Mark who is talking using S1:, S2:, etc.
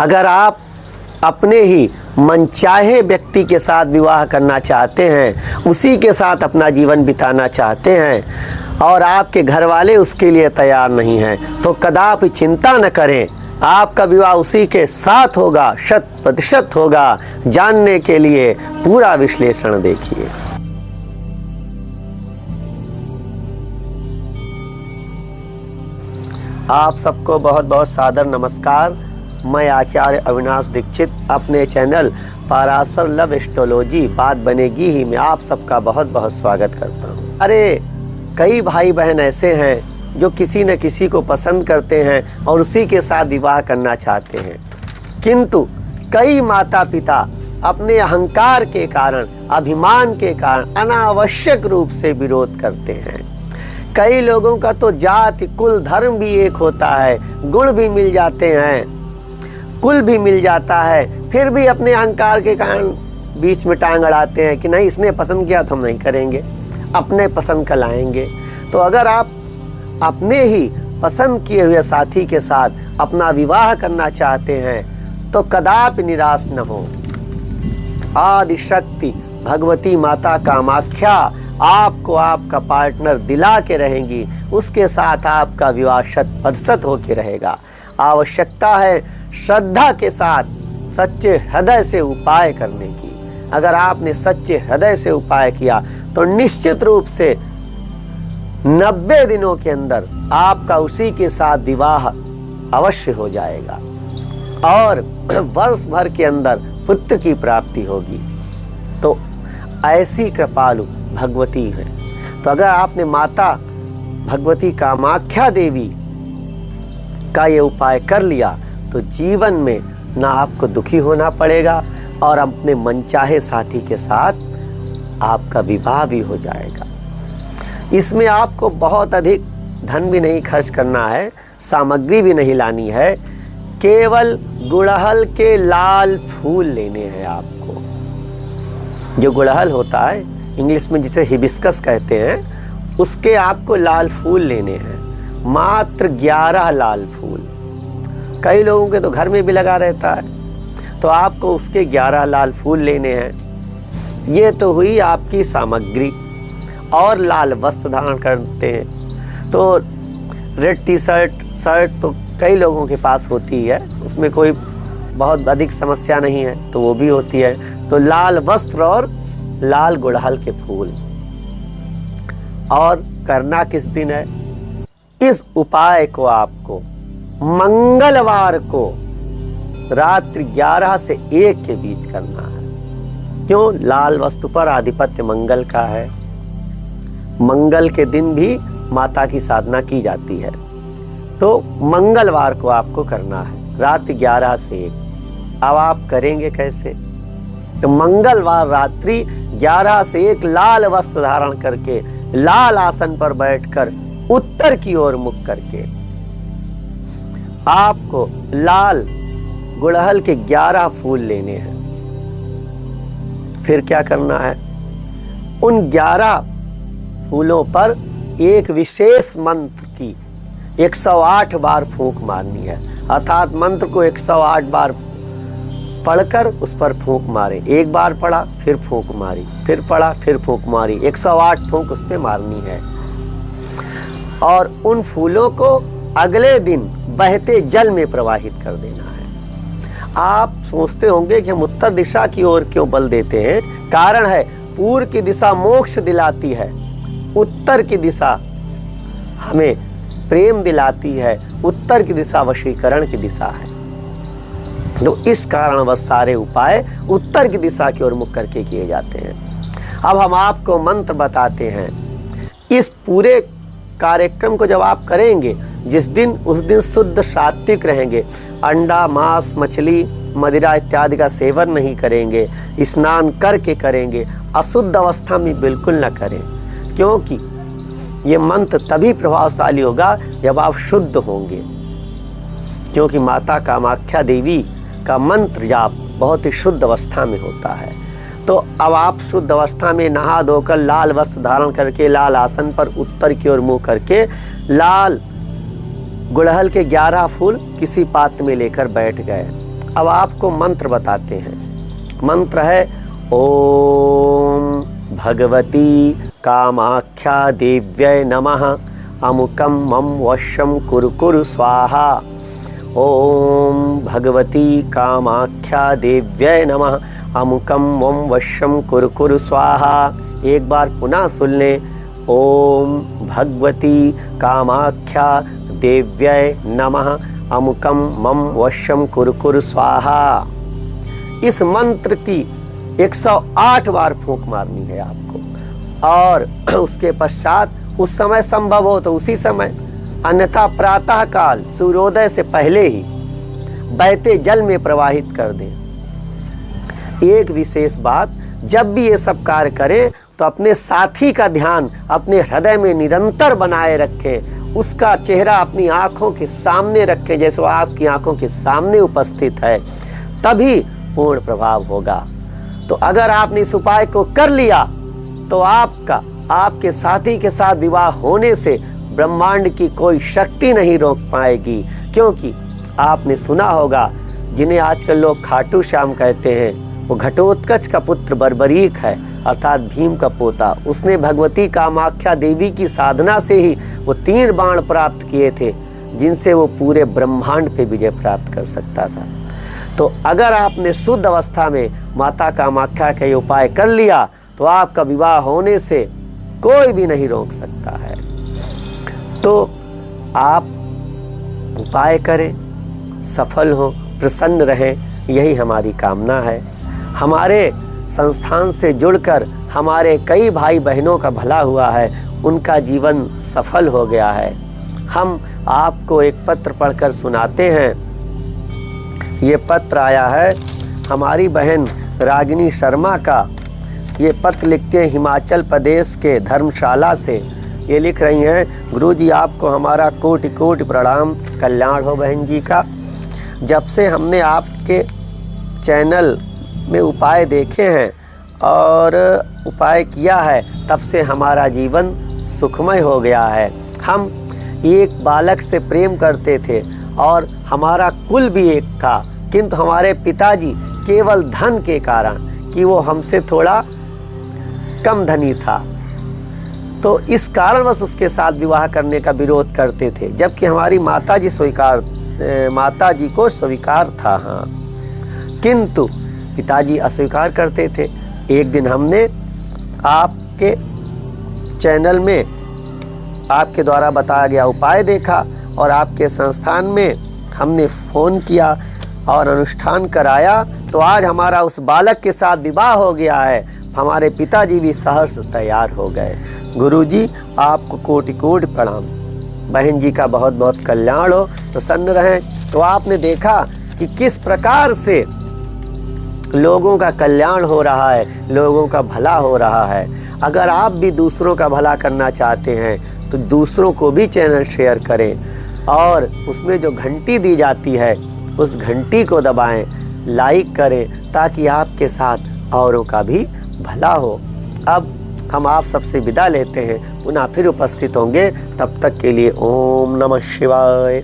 S1: अगर आप अपने ही मनचाहे व्यक्ति के साथ विवाह करना चाहते हैं, उसी के साथ अपना जीवन बिताना चाहते हैं और आपके घर वाले उसके लिए तैयार नहीं हैं, तो कदापि चिंता न करें, आपका विवाह उसी के साथ होगा, 100% होगा। जानने के लिए पूरा विश्लेषण देखिए। आप सबको बहुत बहुत सादर नमस्कार। मैं आचार्य अविनाश दीक्षित अपने चैनल पाराशर लव एस्ट्रोलॉजी बात बनेगी ही में आप सबका बहुत बहुत स्वागत करता हूँ। अरे कई भाई बहन ऐसे हैं जो किसी न किसी को पसंद करते हैं और उसी के साथ विवाह करना चाहते हैं, किंतु कई माता पिता अपने अहंकार के कारण, अभिमान के कारण अनावश्यक रूप से विरोध करते हैं। कई लोगों का तो जाति कुल धर्म भी एक होता है, गुण भी मिल जाते हैं, कुल भी मिल जाता है, फिर भी अपने अहंकार के कारण बीच में टांग अड़ाते हैं कि नहीं इसने पसंद किया तो हम नहीं करेंगे, अपने पसंद का लाएंगे। तो अगर आप अपने ही पसंद किए हुए साथी के साथ अपना विवाह करना चाहते हैं तो कदापि निराश न हो। आदि शक्ति भगवती माता कामाख्या आपको आपका पार्टनर दिला के रहेंगी, उसके साथ आपका विवाह 100% होके रहेगा। आवश्यकता है श्रद्धा के साथ सच्चे हृदय से उपाय करने की। अगर आपने सच्चे हृदय से उपाय किया तो निश्चित रूप से 90 दिनों के अंदर आपका उसी के साथ विवाह अवश्य हो जाएगा और वर्ष भर के अंदर पुत्र की प्राप्ति होगी। तो ऐसी कृपालु भगवती है। तो अगर आपने माता भगवती कामाख्या देवी का ये उपाय कर लिया तो जीवन में ना आपको दुखी होना पड़ेगा और अपने मनचाहे साथी के साथ आपका विवाह भी हो जाएगा। इसमें आपको बहुत अधिक धन भी नहीं खर्च करना है, सामग्री भी नहीं लानी है, केवल गुड़हल के लाल फूल लेने हैं आपको। जो गुड़हल होता है इंग्लिश में जिसे हिबिस्कस कहते हैं, उसके आपको लाल फूल लेने हैं, मात्र 11 लाल फूल। कई लोगों के तो घर में भी लगा रहता है, तो आपको उसके 11 लाल फूल लेने हैं। ये तो हुई आपकी सामग्री। और लाल वस्त्र धारण करते हैं तो रेड टी शर्ट तो कई लोगों के पास होती है, उसमें कोई बहुत अधिक समस्या नहीं है, तो वो भी होती है। तो लाल वस्त्र और लाल गुड़हल के फूल। और करना किस दिन है? इस उपाय को आपको मंगलवार को रात्रि 11 से 1 के बीच करना है। क्यों? लाल वस्तु पर आधिपत्य मंगल का है। मंगल के दिन भी माता की साधना की जाती है, तो मंगलवार को आपको करना है रात्रि 11 से 1। अब आप करेंगे कैसे? तो मंगलवार रात्रि 11 से 1 लाल वस्त्र धारण करके लाल आसन पर बैठकर उत्तर की ओर मुख करके आपको लाल गुड़हल के 11 फूल लेने हैं। फिर क्या करना है? उन 11 फूलों पर एक विशेष मंत्र की 108 बार फूंक मारनी है। अर्थात मंत्र को 108 बार पढ़कर उस पर फूंक मारे। एक बार पढ़ा फिर फूंक मारी, फिर पढ़ा फिर फूंक मारी, 108 फूंक उस पर मारनी है। और उन फूलों को अगले दिन बहते जल में प्रवाहित कर देना है। आप सोचते होंगे कि हम उत्तर दिशा की ओर क्यों बल देते हैं? कारण है पूर्व की दिशा मोक्ष दिलाती है, उत्तर की दिशा हमें प्रेम दिलाती है, उत्तर की दिशा वशीकरण की दिशा है। तो इस कारण वह सारे उपाय उत्तर की दिशा की ओर मुख करके किए जाते हैं। अब हम आपको मंत्र बताते हैं। इस पूरे कार्यक्रम को जब आप करेंगे, जिस दिन उस दिन शुद्ध सात्विक रहेंगे, अंडा मांस मछली मदिरा इत्यादि का सेवन नहीं करेंगे, स्नान करके करेंगे, अशुद्ध अवस्था में बिल्कुल न करें, क्योंकि ये मंत्र तभी प्रभावशाली होगा जब आप शुद्ध होंगे। क्योंकि माता कामाख्या देवी का मंत्र जाप बहुत ही शुद्ध अवस्था में होता है। तो अब आप शुद्ध अवस्था में नहा धोकर लाल वस्त्र धारण करके लाल आसन पर उत्तर की ओर मुंह करके लाल गुड़हल के 11 फूल किसी पात्र में लेकर बैठ गए। अब आपको मंत्र बताते हैं। मंत्र है ओम भगवती कामाख्या देव्यै नमः अमुकम मम वशम कुरु कुरु स्वाहा। ओम भगवती कामाख्या देव्यै नमः अमुकम मम वशम कुरु कुरु स्वाहा। एक बार पुनः सुन लें। ओम भगवती कामाख्या देव्यै नमः अमुकम मम वशम कुरु कुरु स्वाहा। इस मंत्र की 108 बार फूंक मारनी है आपको, और उसके पश्चात उस समय संभव हो तो उसी समय, अन्यथा प्रातः काल सूर्योदय से पहले ही बहते जल में प्रवाहित कर दें। एक विशेष बात, जब भी ये सब कार्य करें तो अपने साथी का ध्यान अपने हृदय में निरंतर बनाए रखें, उसका चेहरा अपनी आंखों के सामने रखें, जैसे वो आपकी आंखों के सामने उपस्थित है, तभी पूर्ण प्रभाव होगा। तो अगर आपने इस उपाय को कर लिया तो आपका आपके साथी के साथ विवाह होने से ब्रह्मांड की कोई शक्ति नहीं रोक पाएगी। क्योंकि आपने सुना होगा, जिन्हें आजकल लोग खाटू श्याम कहते हैं, वो घटोत्कच का पुत्र बर्बरीक है, अर्थात भीम का पोता। उसने भगवती कामाख्या देवी की साधना से ही वो 3 बाण प्राप्त किए थे, जिनसे वो पूरे ब्रह्मांड पे विजय प्राप्त कर सकता था। तो अगर आपने शुद्ध अवस्था में माता कामाख्या का उपाय कर लिया तो आपका विवाह होने से कोई भी नहीं रोक सकता है। तो आप उपाय करें, सफल हो, प्रसन्न रहें, यही हमारी कामना है। हमारे संस्थान से जुड़कर हमारे कई भाई बहनों का भला हुआ है, उनका जीवन सफल हो गया है। हम आपको एक पत्र पढ़कर सुनाते हैं। ये पत्र आया है हमारी बहन रागिनी शर्मा का। ये पत्र लिखते हैं हिमाचल प्रदेश के धर्मशाला से। ये लिख रही हैं, गुरुजी आपको हमारा कोटि कोटि प्रणाम, कल्याण हो बहन जी का। जब से हमने आपके चैनल में उपाय देखे हैं और उपाय किया है, तब से हमारा जीवन सुखमय हो गया है। हम एक बालक से प्रेम करते थे और हमारा कुल भी एक था, किंतु हमारे पिताजी केवल धन के कारण, कि वो हमसे थोड़ा कम धनी था, तो इस कारणवश उसके साथ विवाह करने का विरोध करते थे, जबकि हमारी माताजी को स्वीकार था। हाँ, किंतु पिताजी अस्वीकार करते थे। एक दिन हमने आपके चैनल में आपके द्वारा बताया गया उपाय देखा और आपके संस्थान में हमने फ़ोन किया और अनुष्ठान कराया, तो आज हमारा उस बालक के साथ विवाह हो गया है। हमारे पिताजी भी सहर्ष तैयार हो गए। गुरुजी आपको कोटि कोटि प्रणाम। बहन जी का बहुत बहुत कल्याण हो, प्रसन्न रहें। तो आपने देखा कि किस प्रकार से लोगों का कल्याण हो रहा है, लोगों का भला हो रहा है। अगर आप भी दूसरों का भला करना चाहते हैं तो दूसरों को भी चैनल शेयर करें और उसमें जो घंटी दी जाती है उस घंटी को दबाएं, लाइक करें, ताकि आपके साथ औरों का भी भला हो। अब हम आप सबसे विदा लेते हैं, पुनः फिर उपस्थित होंगे। तब तक के लिए ओम नमः शिवाय।